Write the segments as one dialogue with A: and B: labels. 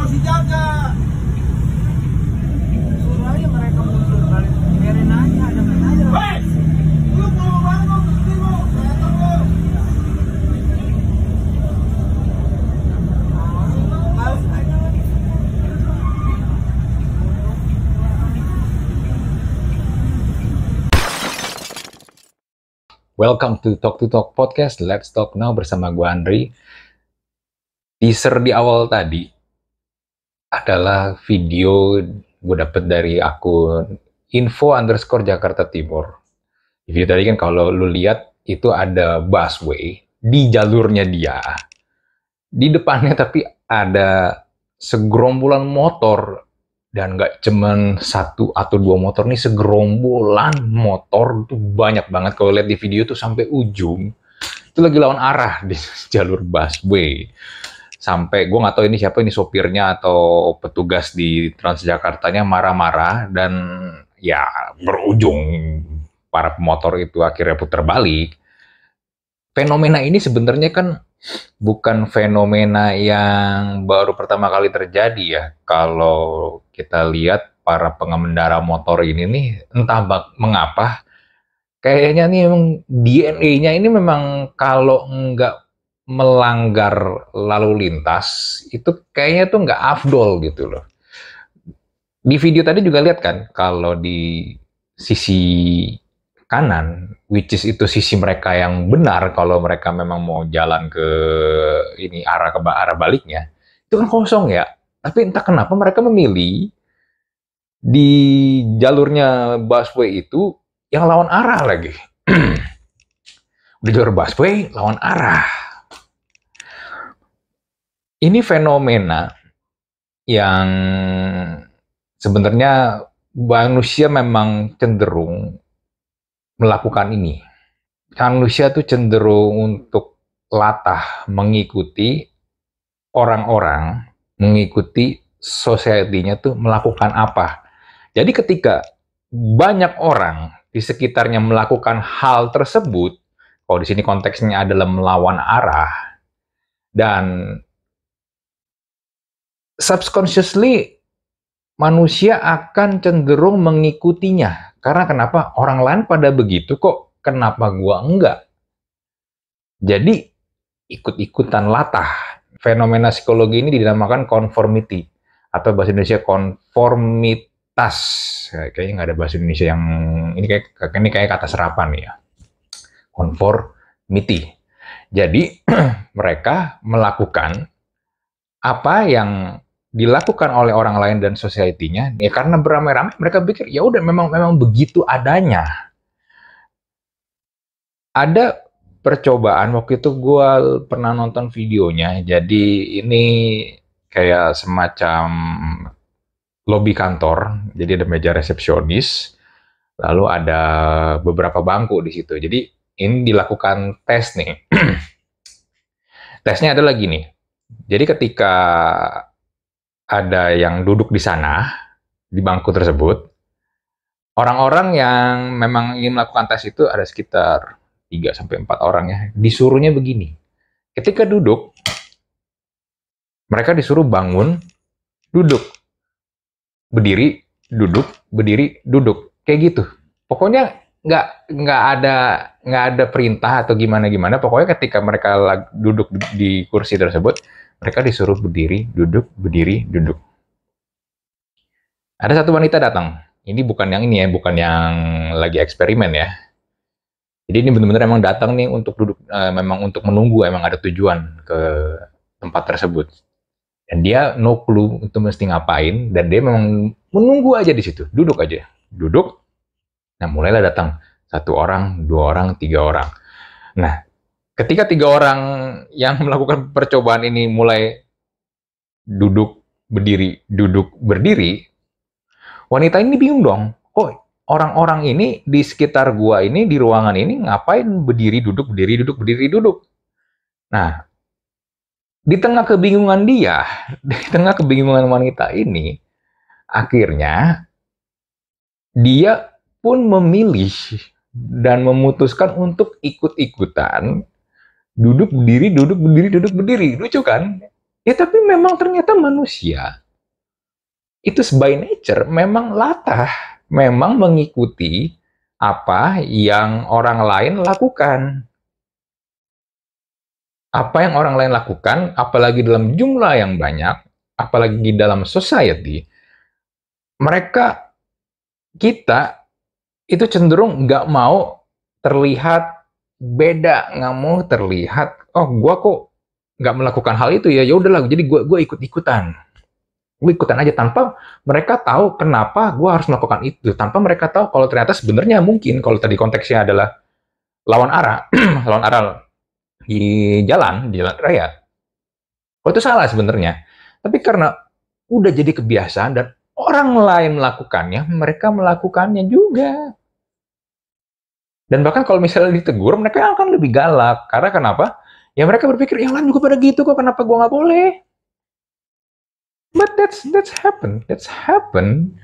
A: harus dijaga. Suruh aja mereka muncul kali, biarin aja, hadapan aja. Hei, lu mau banget mau kesini mau, datang lu. Males aja.
B: Welcome to Talk Podcast. Let's Talk Now bersama gue Andri. Teaser di awal tadi adalah video gue dapet dari akun info_Jakarta Timur. Di video tadi kan kalau lu lihat itu ada busway di jalurnya dia. Di depannya tapi ada segerombolan motor. Dan nggak cuman satu atau dua motor nih, segerombolan motor tuh banyak banget. Kalau lihat di video tuh sampai ujung itu lagi lawan arah di jalur busway. Sampai gue nggak tahu ini siapa, ini sopirnya atau petugas di Transjakartanya marah-marah dan ya berujung para pemotor itu akhirnya putar balik. Fenomena ini sebenarnya kan bukan fenomena yang baru pertama kali terjadi ya. Kalau kita lihat para pengendara motor ini nih, entah mengapa, kayaknya nih memang DNA-nya ini memang kalau nggak melanggar lalu lintas, itu kayaknya tuh nggak afdol gitu loh. Di video tadi juga lihat kan, kalau di sisi kanan, which is itu sisi mereka yang benar kalau mereka memang mau jalan ke ini arah baliknya, itu kan kosong ya. Tapi entah kenapa mereka memilih di jalurnya busway itu yang lawan arah lagi. Di jalur busway lawan arah. Ini fenomena yang sebenarnya manusia memang cenderung melakukan ini. Manusia tuh cenderung untuk latah mengikuti orang-orang, mengikuti society-nya tuh melakukan apa. Jadi ketika banyak orang di sekitarnya melakukan hal tersebut, kalau di sini konteksnya adalah melawan arah, dan subconsciously manusia akan cenderung mengikutinya. Karena kenapa? Orang lain pada begitu kok, kenapa gua enggak? Jadi ikut-ikutan latah. Fenomena psikologi ini dinamakan conformity, atau bahasa Indonesia konformitas. Kayaknya nggak ada bahasa Indonesia yang ini kayak kata serapan ya. Conformity. Jadi mereka melakukan apa yang dilakukan oleh orang lain dan society-nya, ya karena beramai-ramai mereka pikir ya udah memang begitu adanya. Ada percobaan waktu itu gue pernah nonton videonya, jadi ini kayak semacam lobi kantor, jadi ada meja resepsionis, lalu ada beberapa bangku di situ. Jadi ini dilakukan tes nih. Tesnya adalah gini. Jadi ketika ada yang duduk di sana, di bangku tersebut, orang-orang yang memang ingin melakukan tes itu ada sekitar 3-4 orang ya, disuruhnya begini. Ketika duduk, mereka disuruh bangun, duduk, berdiri, duduk, kayak gitu. Pokoknya nggak ada perintah atau gimana. Pokoknya ketika mereka duduk di kursi tersebut, mereka disuruh berdiri, duduk. Ada satu wanita datang. Ini bukan yang ini ya, bukan yang lagi eksperimen ya. Jadi ini benar-benar emang datang nih untuk duduk, memang untuk menunggu, emang ada tujuan ke tempat tersebut. Dan dia no clue itu mesti ngapain, dan dia memang menunggu aja di situ, duduk aja, duduk. Nah mulailah datang 1 orang, 2 orang, 3 orang. Nah ketika 3 orang yang melakukan percobaan ini mulai duduk, berdiri, wanita ini bingung dong. Kok orang-orang ini di sekitar gua ini, di ruangan ini ngapain berdiri, duduk. Nah, di tengah kebingungan dia, di tengah kebingungan wanita ini, akhirnya dia pun memilih dan memutuskan untuk ikut-ikutan duduk berdiri. Lucu kan? Ya tapi memang ternyata manusia itu by nature memang latah, memang mengikuti apa yang orang lain lakukan. Apa yang orang lain lakukan, apalagi dalam jumlah yang banyak, apalagi di dalam society, mereka, kita, itu cenderung nggak mau terlihat beda, nggak mau terlihat, oh gua kok nggak melakukan hal itu ya, ya udahlah, jadi gua ikut-ikutan. Gue ikutan aja tanpa mereka tahu kenapa gue harus melakukan itu, tanpa mereka tahu kalau ternyata sebenarnya mungkin kalau tadi konteksnya adalah lawan arah lawan arah di jalan raya, oh itu salah sebenarnya, tapi karena udah jadi kebiasaan dan orang lain melakukannya, mereka melakukannya juga. Dan bahkan kalau misalnya ditegur, mereka akan lebih galak. Karena kenapa? Ya mereka berpikir, yang lain juga pada gitu kok, kenapa gue nggak boleh? But that's happen. That's happen.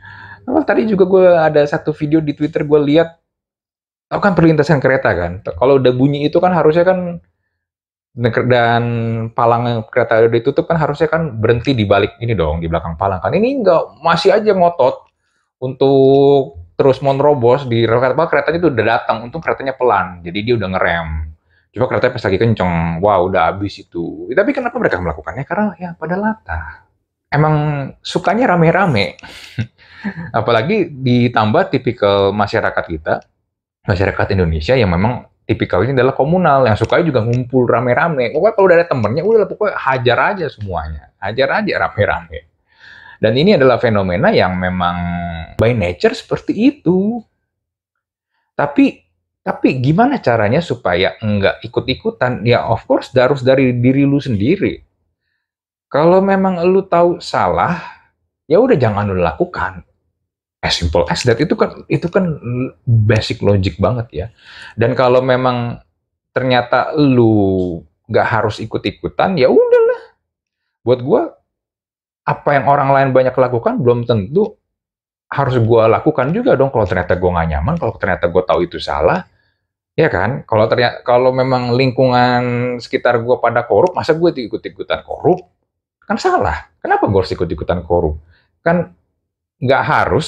B: Apa, tadi juga gue ada satu video di Twitter gue lihat, tau kan perlintasan kereta kan? Kalau udah bunyi itu kan harusnya kan, dan palang kereta udah ditutup kan harusnya kan berhenti di balik ini dong, di belakang palang kan. Ini enggak, masih aja ngotot untuk terus menerobos di kereta. Keretanya itu udah datang, untung keretanya pelan, jadi dia udah ngerem. Coba keretanya pas lagi kenceng, wah udah habis itu. Tapi kenapa mereka melakukannya? Karena ya pada latah. Emang sukanya rame-rame. Apalagi ditambah tipikal masyarakat kita, masyarakat Indonesia yang memang tipikalnya adalah komunal, yang sukanya juga ngumpul rame-rame. Pokoknya kalau udah ada temennya, udah pokoknya hajar aja semuanya. Hajar aja rame-rame. Dan ini adalah fenomena yang memang by nature seperti itu. Tapi gimana caranya supaya enggak ikut-ikutan? Ya of course harus dari diri lu sendiri. Kalau memang lu tahu salah, ya udah jangan lu lakukan. As simple as that. Itu kan basic logic banget ya. Dan kalau memang ternyata lu nggak harus ikut-ikutan, ya udahlah. Buat gua, apa yang orang lain banyak lakukan belum tentu harus gua lakukan juga dong. Kalau ternyata gua nggak nyaman, kalau ternyata gua tahu itu salah, ya kan? Kalau memang lingkungan sekitar gua pada korup, masa gue ikut-ikutan korup? Kan salah. Kenapa gue harus ikut-ikutan korup? Kan nggak harus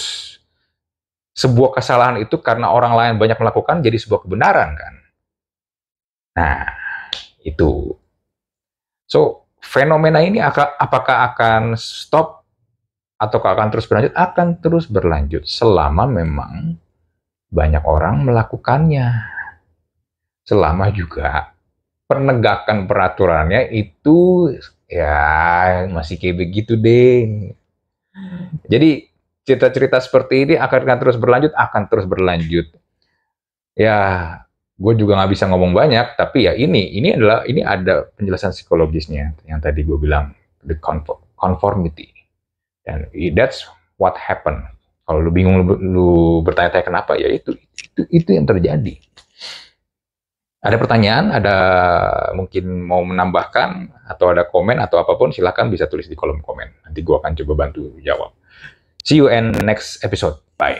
B: sebuah kesalahan itu karena orang lain banyak melakukan jadi sebuah kebenaran kan. Nah, itu. So, fenomena ini apakah akan stop atau akan terus berlanjut? Akan terus berlanjut selama memang banyak orang melakukannya. Selama juga penegakan peraturannya itu ya masih kayak begitu deh. Jadi cerita-cerita seperti ini akan terus berlanjut. Ya, gue juga nggak bisa ngomong banyak, tapi ya ini ada penjelasan psikologisnya yang tadi gue bilang, the conformity, dan that's what happen. Kalau lu bingung, lu bertanya-tanya kenapa, ya itu yang terjadi. Ada pertanyaan, ada mungkin mau menambahkan, atau ada komen, atau apapun, silakan bisa tulis di kolom komen. Nanti gue akan coba bantu jawab. See you in next episode. Bye.